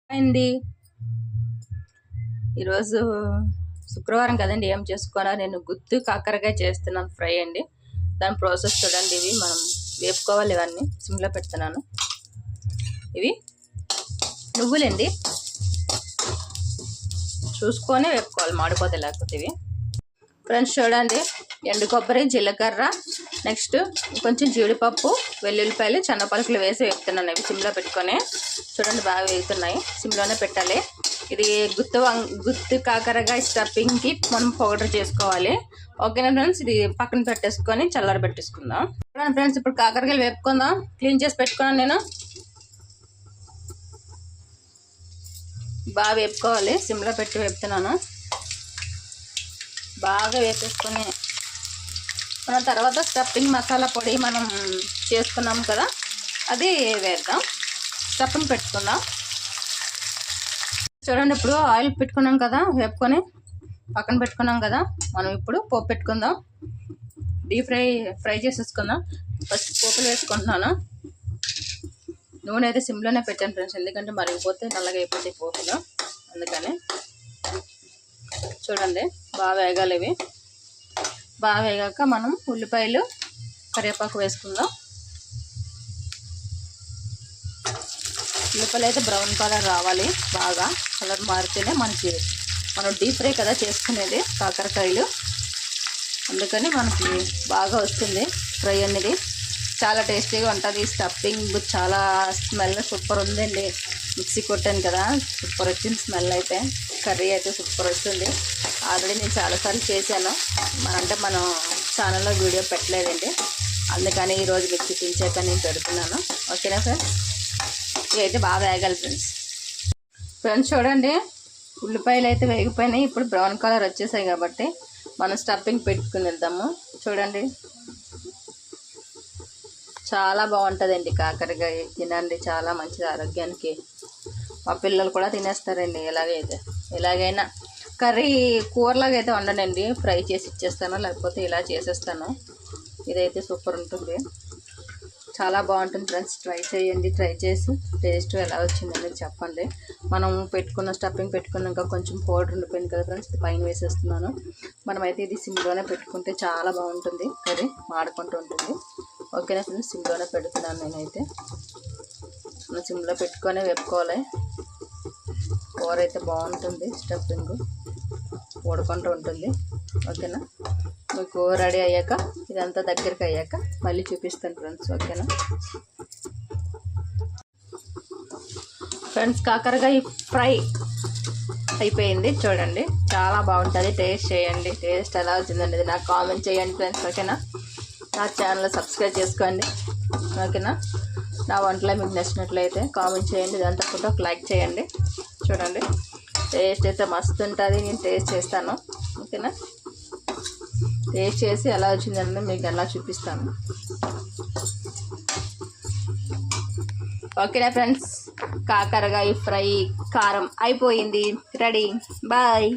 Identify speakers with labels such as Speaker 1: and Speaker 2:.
Speaker 1: అండి ఈరోజు శుక్రవారం కదండి. ఏం చేసుకోవాలా, నేను గుత్తి కాకరకాయ చేస్తున్నాను ఫ్రై అండి. దాని ప్రాసెస్ చూడండి. ఇవి మనం వేపుకోవాలి, ఇవన్నీ సిమ్లో పెడుతున్నాను. ఇవి నువ్వులండి, చూసుకొని వేపుకోవాలి, మాడిపోతే లేకపోతే. ఇవి ఫ్రెండ్స్ చూడండి, ఎండు కొబ్బరి, జీలకర్ర, నెక్స్ట్ కొంచెం జీడిపప్పు, వెల్లుల్లిపాయలు, చెన్నపలుకులు వేసి వేపుతున్నాను. ఇవి సిమ్లో పెట్టుకొని చూడండి, బాగా వేగుతున్నాయి. సిమ్లోనే పెట్టాలి. ఇది గుత్తి కాకరకాయ స్టఫింగ్కి మనం పౌడర్ చేసుకోవాలి. ఓకేనా ఫ్రెండ్స్, ఇది పక్కన పెట్టేసుకొని చల్లారి పెట్టేసుకుందాం. చూడండి ఫ్రెండ్స్, ఇప్పుడు కాకరకాయలు వేపుకుందాం. క్లీన్ చేసి పెట్టుకున్నాను నేను. బాగా వేపుకోవాలి, సిమ్లో పెట్టి వేపుతున్నాను. బాగా వేసేసుకొని మన తర్వాత స్టఫింగ్ మసాలా పొడి మనం చేసుకున్నాం కదా, అది వేద్దాం. స్టఫింగ్ పెట్టుకుందాం. చూడండి, ఇప్పుడు ఆయిల్ పెట్టుకున్నాం కదా, వేపుకొని పక్కన పెట్టుకున్నాం కదా, మనం ఇప్పుడు పోపు పెట్టుకుందాం. డీప్ ఫ్రై చేసేసుకుందాం. ఫస్ట్ పోపులు వేసుకుంటున్నాను. నూనె అయితే సిమ్లోనే పెట్టాను ఫ్రెండ్స్, ఎందుకంటే మరిగిపోతే నల్లగా అయిపోతాయి పోపులు, అందుకని. చూడండి, బాగా వేగాలి. ఇవి బాగా వేగాక మనం ఉల్లిపాయలు, కరివేపాకు వేసుకుందాం. ఉల్లిపాయలు అయితే బ్రౌన్ కలర్ రావాలి, బాగా కలర్ మారితేనే మనకి, మనం డీప్ ఫ్రై కదా చేసుకునేది కాకరకాయలు, అందుకని మనకి బాగా వస్తుంది ఫ్రై అనేది. చాలా టేస్టీగా ఉంటుంది. స్టఫింగ్ చాలా స్మెల్ సూపర్ ఉందండి. మిక్సీ కొట్టాను కదా, సూపర్ వచ్చింది స్మెల్. అయితే కర్రీ అయితే సూపర్ వస్తుంది. ఆల్రెడీ నేను చాలాసార్లు చేశాను, మనం ఛానల్లో వీడియో పెట్టలేదండి, అందుకని ఈరోజు మీకు చూపించాక నేను పెడుతున్నాను. ఓకేనా ఫ్రెండ్స్, ఇవైతే బాగా వేగాలి ఫ్రెండ్స్. చూడండి, ఉల్లిపాయలు అయితే వేగిపోయినాయి. ఇప్పుడు బ్రౌన్ కలర్ వచ్చేసాయి కాబట్టి మనం స్టఫింగ్ పెట్టుకుని వెళ్దాము. చూడండి, చాలా బాగుంటుందండి కాకరకాయ. తినండి, చాలా మంచిది ఆరోగ్యానికి. మా పిల్లలు కూడా తినేస్తారండి. ఎలాగైనా కర్రీ కూరలాగా అయితే వండనండి, ఫ్రై చేసి ఇచ్చేస్తాను, లేకపోతే ఇలా చేసేస్తాను. ఇదైతే సూపర్ ఉంటుంది, చాలా బాగుంటుంది ఫ్రెండ్స్. ట్రై చేయండి. ట్రై చేసి టేస్ట్ ఎలా వచ్చిందని చెప్పండి. మనం పెట్టుకున్న స్టఫింగ్ పెట్టుకున్నాక కొంచెం పౌడర్ ఉండిపోయింది కదా ఫ్రెండ్స్, పైన వేసేస్తున్నాను. మనమైతే ఇది సిమ్లోనే పెట్టుకుంటే చాలా బాగుంటుంది, కర్రీ మాడుకుంటూ ఉంటుంది. ఓకేనా ఫ్రెండ్స్, సిమ్లోనే పెడుతున్నాను నేనైతే. సిమ్లో పెట్టుకొని వేపుకోవాలి. కూర అయితే బాగుంటుంది, స్టఫింగ్ ఉడుకుంటూ ఉంటుంది. ఓకేనా, మీకు రెడీ అయ్యాక, ఇదంతా దగ్గరికి అయ్యాక మళ్ళీ చూపిస్తాను ఫ్రెండ్స్. ఓకేనా ఫ్రెండ్స్, కాకరకాయ ఫ్రై అయిపోయింది. చూడండి, చాలా బాగుంటుంది. టేస్ట్ చేయండి. టేస్ట్ ఎలా వచ్చిందండి నాకు కామెంట్ చేయండి ఫ్రెండ్స్. ఓకేనా, నా ఛానల్ సబ్స్క్రైబ్ చేసుకోండి. ఓకేనా, నా వంటలో మీకు నచ్చినట్లయితే కామెంట్ చేయండి, దాని తప్పకుండా ఒక లైక్ చేయండి. చూడండి, టేస్ట్ అయితే మస్తు ఉంటుంది. నేను టేస్ట్ చేస్తాను. ఓకేనా, టేస్ట్ చేసి ఎలా వచ్చిందంటే మీకు ఎలా చూపిస్తాను. ఓకేనా ఫ్రెండ్స్, కాకరకాయ ఫ్రై కారం అయిపోయింది, రెడీ. బాయ్.